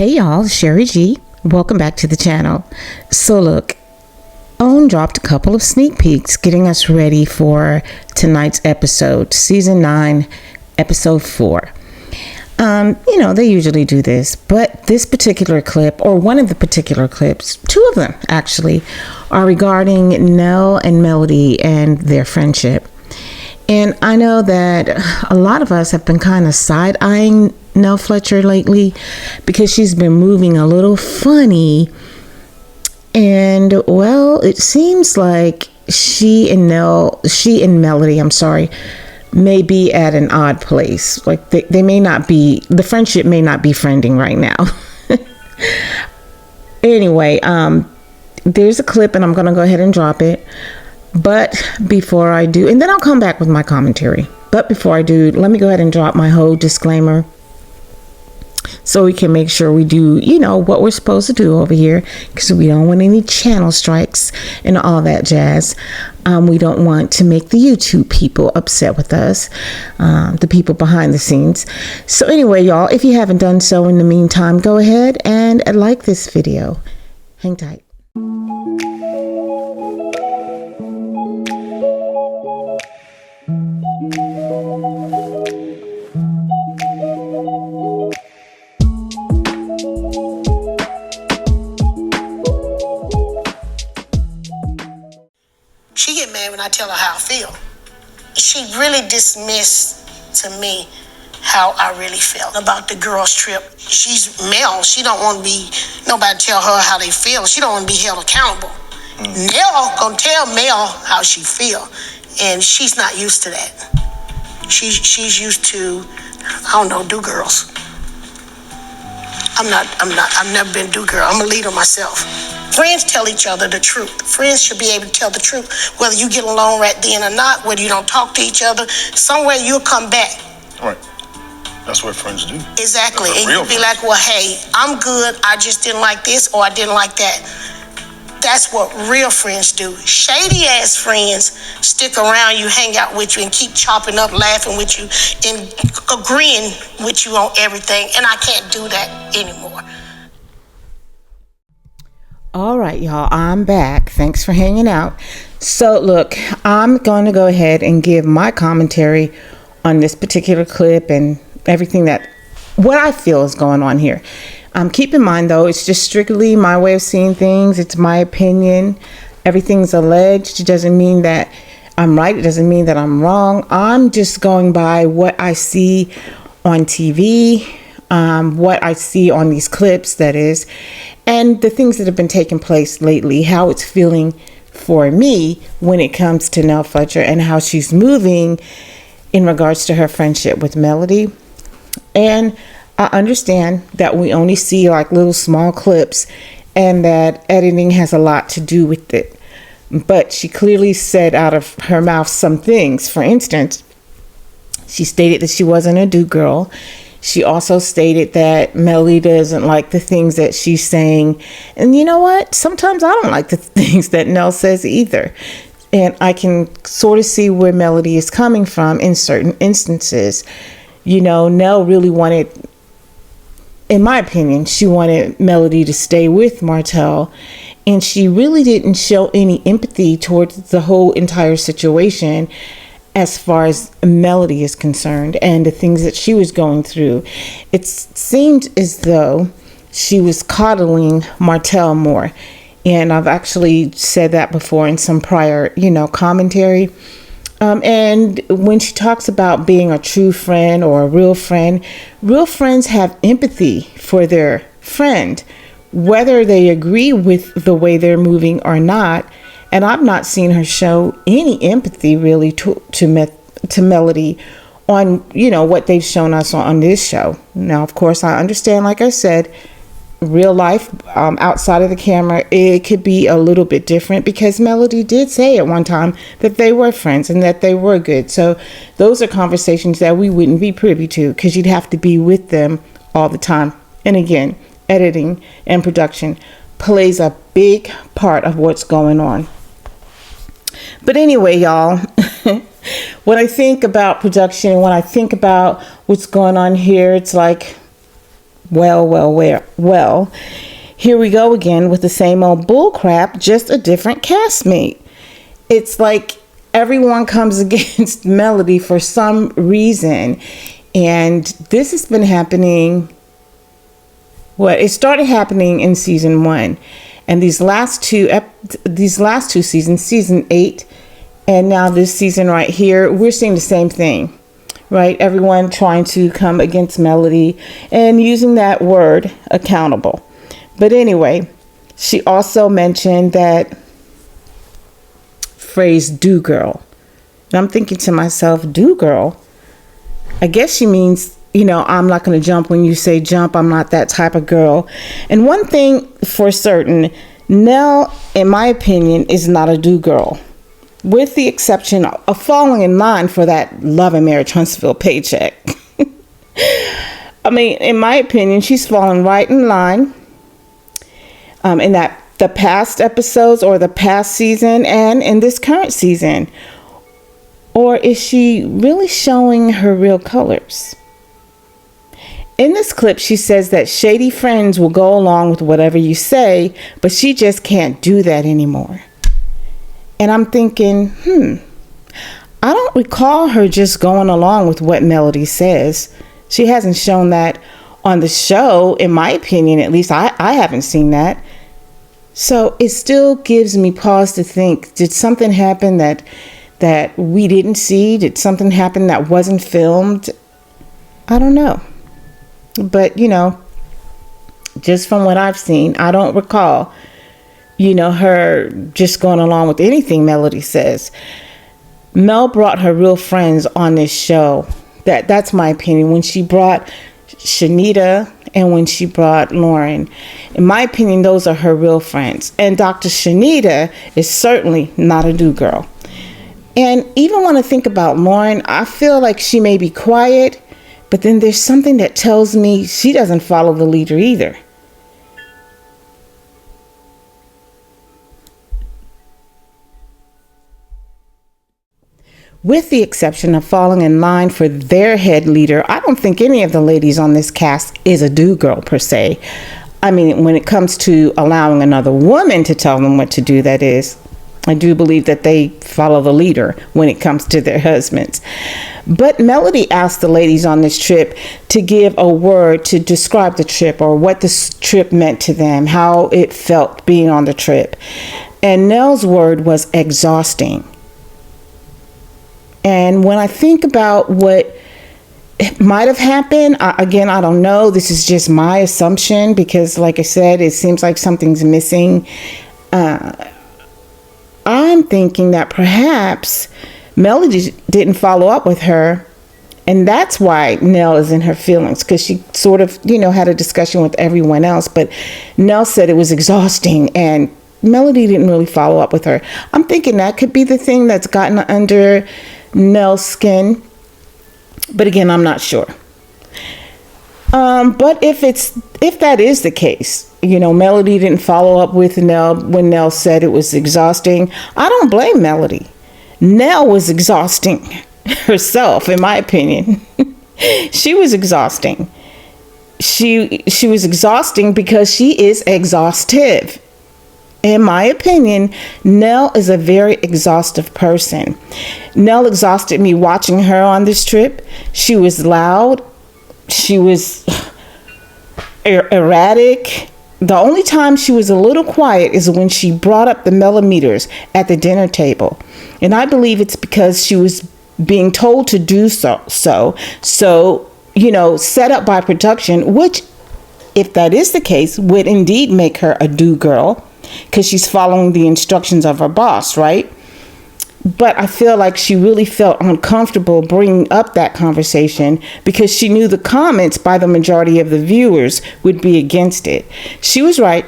Hey y'all, Sherry G. Welcome back to the channel. So look, OWN dropped a couple of sneak peeks getting us ready for tonight's episode, season 9, episode 4. They usually do this, but this particular clip, or one of the particular clips, two of them actually, are regarding Nell and Melody and their friendship. And I know that a lot of us have been kind of side-eyeing Nell Fletcher lately because she's been moving a little funny. And, well, it seems like she and Melody, may be at an odd place. Like they may not be, the friendship may not be friending right now. Anyway, there's a clip and I'm going to go ahead and drop it. But before I do, and then I'll come back with my commentary. But before I do, let me go ahead and drop my whole disclaimer so we can make sure we do, what we're supposed to do over here, because we don't want any channel strikes and all that jazz. We don't want to make the YouTube people upset with us, the people behind the scenes. So anyway, y'all, if you haven't done so in the meantime, go ahead and like this video. Hang tight. She get mad when I tell her how I feel. She really dismissed to me how I really felt about the girls' trip. She's Mel. She don't want to be nobody tell her how they feel. She don't want to be held accountable. Nell gonna tell Mel how she feel, and she's not used to that. She's used to, do girls. I've never been do girl. I'm a leader myself. Friends tell each other the truth. Friends should be able to tell the truth, whether you get along right then or not, whether you don't talk to each other. Somewhere you'll come back. Right. That's what friends do. Exactly. And you'll be like, well, hey, I'm good. I just didn't like this or I didn't like that. That's what real friends do. Shady ass friends stick around you, hang out with you, and keep chopping up, laughing with you, and agreeing with you on everything. And I can't do that anymore. All right, y'all, I'm back. Thanks for hanging out. So look, I'm going to go ahead and give my commentary on this particular clip and everything what I feel is going on here. Keep in mind, though, it's just strictly my way of seeing things. It's my opinion. Everything's alleged. It doesn't mean that I'm right. It doesn't mean that I'm wrong. I'm just going by what I see on TV, what I see on these clips, that is, and the things that have been taking place lately, how it's feeling for me when it comes to Nell Fletcher and how she's moving in regards to her friendship with Melody. And I understand that we only see like little small clips and that editing has a lot to do with it. But she clearly said out of her mouth some things. For instance, she stated that she wasn't a do girl. She also stated that Melody doesn't like the things that she's saying. And you know what? Sometimes I don't like the things that Nell says either. And I can sort of see where Melody is coming from in certain instances. Nell really wanted, in my opinion, she wanted Melody to stay with Martell. And she really didn't show any empathy towards the whole entire situation as far as Melody is concerned and the things that she was going through. It seemed as though she was coddling Martell more. And I've actually said that before in some prior, commentary. And when she talks about being a true friend or a real friends have empathy for their friend, whether they agree with the way they're moving or not. And I've not seen her show any empathy really to Melody on, what they've shown us on this show. Now, of course, I understand, like I said, real life, outside of the camera, it could be a little bit different because Melody did say at one time that they were friends and that they were good. So those are conversations that we wouldn't be privy to because you'd have to be with them all the time. And again, editing and production plays a big part of what's going on. But anyway, y'all, when I think about production, when I think about what's going on here, it's like, Well, here we go again with the same old bull crap, just a different castmate. It's like everyone comes against Melody for some reason. And this has been happening. Well, it started happening in season 1. And these last two seasons, season 8, and now this season right here, we're seeing the same thing, right? Everyone trying to come against Melody and using that word accountable. But anyway, she also mentioned that phrase "do girl." And I'm thinking to myself, "Do girl?" I guess she means, I'm not going to jump when you say jump. I'm not that type of girl. And one thing for certain, Nell, in my opinion, is not a do girl, with the exception of falling in line for that Love and Marriage Huntsville paycheck. I mean, in my opinion, she's fallen right in line in the past episodes or the past season and in this current season. Or is she really showing her real colors? In this clip, she says that shady friends will go along with whatever you say, but she just can't do that anymore. And I'm thinking, I don't recall her just going along with what Melody says. She hasn't shown that on the show, in my opinion, at least I haven't seen that. So it still gives me pause to think, did something happen that we didn't see? Did something happen that wasn't filmed? I don't know. But, just from what I've seen, I don't recall, her just going along with anything Melody says. Mel brought her real friends on this show. That's my opinion. When she brought Shanita and when she brought Lauren, in my opinion, those are her real friends. And Dr. Shanita is certainly not a do girl. And even when I think about Lauren, I feel like she may be quiet, but then there's something that tells me she doesn't follow the leader either. With the exception of falling in line for their head leader, I don't think any of the ladies on this cast is a do girl per se. I mean, when it comes to allowing another woman to tell them what to do, that is. I do believe that they follow the leader when it comes to their husbands. But Melody asked the ladies on this trip to give a word to describe the trip or what this trip meant to them, how it felt being on the trip. And Nell's word was exhausting. And when I think about what might have happened, again, I don't know. This is just my assumption because, like I said, it seems like something's missing. I'm thinking that perhaps Melody didn't follow up with her, and that's why Nell is in her feelings, because she sort of, had a discussion with everyone else, but Nell said it was exhausting, and Melody didn't really follow up with her. I'm thinking that could be the thing that's gotten under Nell's skin, but again, I'm not sure. But if that is the case, Melody didn't follow up with Nell when Nell said it was exhausting, I don't blame Melody. Nell was exhausting herself, in my opinion. She was exhausting. She was exhausting because she is exhaustive. In my opinion, Nell is a very exhaustive person. Nell exhausted me watching her on this trip. She was loud. She was erratic. The only time she was a little quiet is when she brought up the millimeters at the dinner table. And I believe it's because she was being told to do so, set up by production, which, if that is the case, would indeed make her a do girl, because she's following the instructions of her boss, right? But I feel like she really felt uncomfortable bringing up that conversation because she knew the comments by the majority of the viewers would be against it. She was right.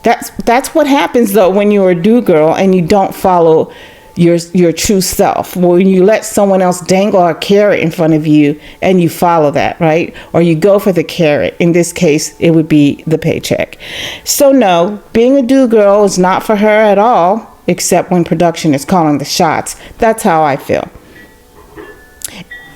That's what happens, though, when you're a do girl and you don't follow your true self. When you let someone else dangle a carrot in front of you and you follow that, right? Or you go for the carrot. In this case, it would be the paycheck. So no, being a do girl is not for her at all, except when production is calling the shots. That's how I feel.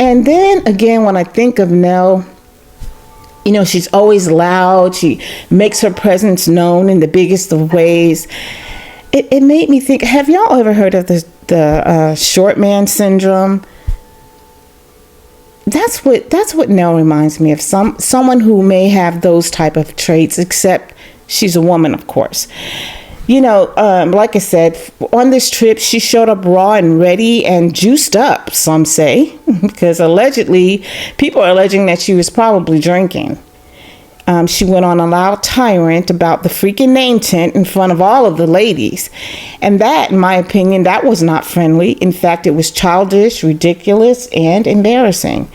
And then again, when I think of Nell, You know, she's always loud. She makes her presence known in the biggest of ways. It made me think, have y'all ever heard of the short man syndrome? That's what Nell reminds me of. Someone who may have those type of traits, except she's a woman, of course. You know, like I said, on this trip, she showed up raw and ready and juiced up, some say, because allegedly, people are alleging that she was probably drinking. She went on a loud tirade about the freaking name tent in front of all of the ladies. And that, in my opinion, that was not friendly. In fact, it was childish, ridiculous, and embarrassing.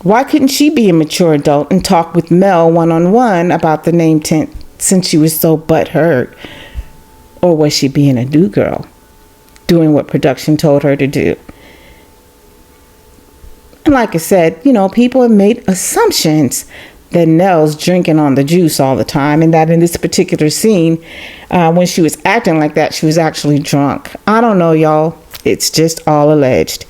Why couldn't she be a mature adult and talk with Mel one-on-one about the name tent since she was so butthurt? Or was she being a do-girl, doing what production told her to do? And like I said, you know, people have made assumptions that Nell's drinking on the juice all the time, and that in this particular scene, when she was acting like that, she was actually drunk. I don't know, y'all. It's just all alleged.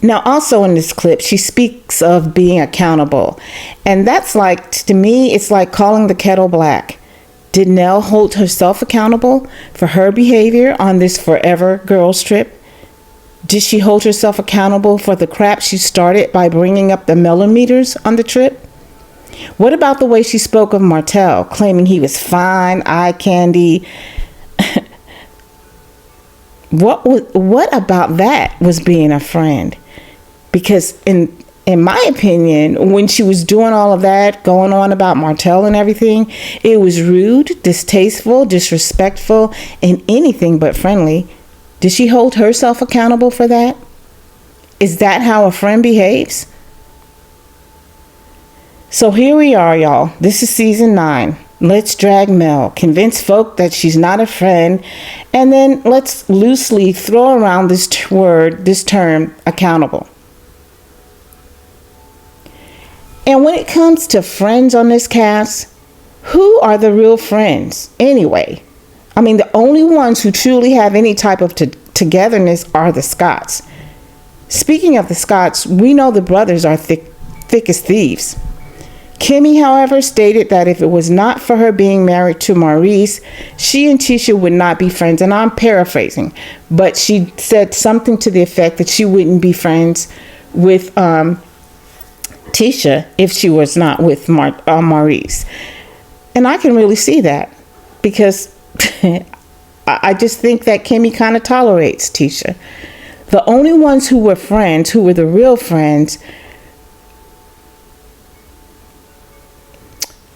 Now, also in this clip, she speaks of being accountable. And that's like, to me, it's like calling the kettle black. Did Nell hold herself accountable for her behavior on this forever girls trip? Did she hold herself accountable for the crap she started by bringing up the millimeters on the trip? What about the way she spoke of Martell, claiming he was fine, eye candy? What about that was being a friend? Because in my opinion, when she was doing all of that, going on about Martell and everything, it was rude, distasteful, disrespectful, and anything but friendly. Did she hold herself accountable for that? Is that how a friend behaves? So here we are, y'all. This is season 9. Let's drag Mel, convince folk that she's not a friend, and then let's loosely throw around this term, accountable. And when it comes to friends on this cast, who are the real friends anyway? I mean, the only ones who truly have any type of togetherness are the Scotts. Speaking of the Scotts, we know the brothers are thick as thieves. Kimmy, however, stated that if it was not for her being married to Maurice, she and Tisha would not be friends. And I'm paraphrasing, but she said something to the effect that she wouldn't be friends with Tisha if she was not with Maurice. And I can really see that, because I just think that Kimmy kind of tolerates Tisha. The only ones who were friends, who were the real friends,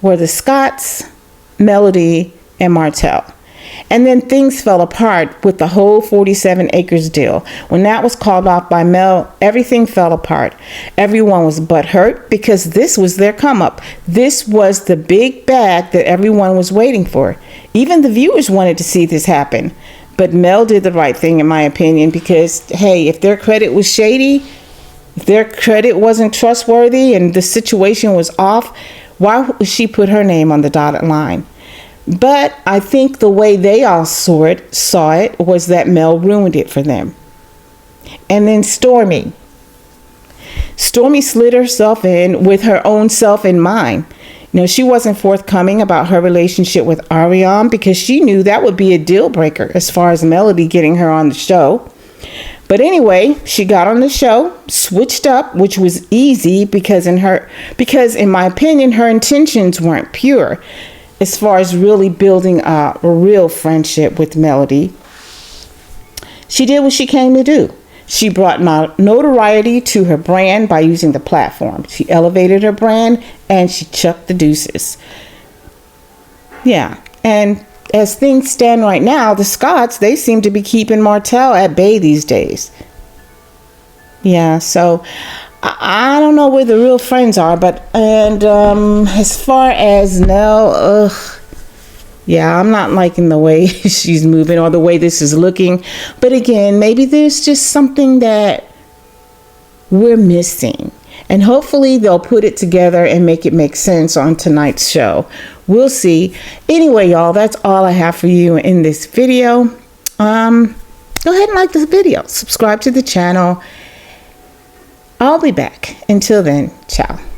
were the Scotts, Melody, and Martell. And then things fell apart with the whole 47 acres deal. When that was called off by Mel, everything fell apart. Everyone was butthurt because this was their come up. This was the big bag that everyone was waiting for. Even the viewers wanted to see this happen. But Mel did the right thing, in my opinion, because, hey, if their credit was shady, if their credit wasn't trustworthy and the situation was off, why would she put her name on the dotted line? But I think the way they all saw it was that Mel ruined it for them. And then Stormy slid herself in with her own self in mind. You know, she wasn't forthcoming about her relationship with Ariane because she knew that would be a deal breaker as far as Melody getting her on the show. But anyway, she got on the show, switched up, which was easy because in my opinion, her intentions weren't pure as far as really building a real friendship with Melody. She did what she came to do. She brought notoriety to her brand by using the platform. She elevated her brand and she chucked the deuces. Yeah, and as things stand right now, the Scotts, they seem to be keeping Martell at bay these days. Yeah, so I don't know where the real friends are, as far as Nell, yeah, I'm not liking the way she's moving or the way this is looking. But again, maybe there's just something that we're missing. And hopefully they'll put it together and make it make sense on tonight's show. We'll see. Anyway, y'all, that's all I have for you in this video. Go ahead and like this video. Subscribe to the channel. I'll be back. Until then, Ciao.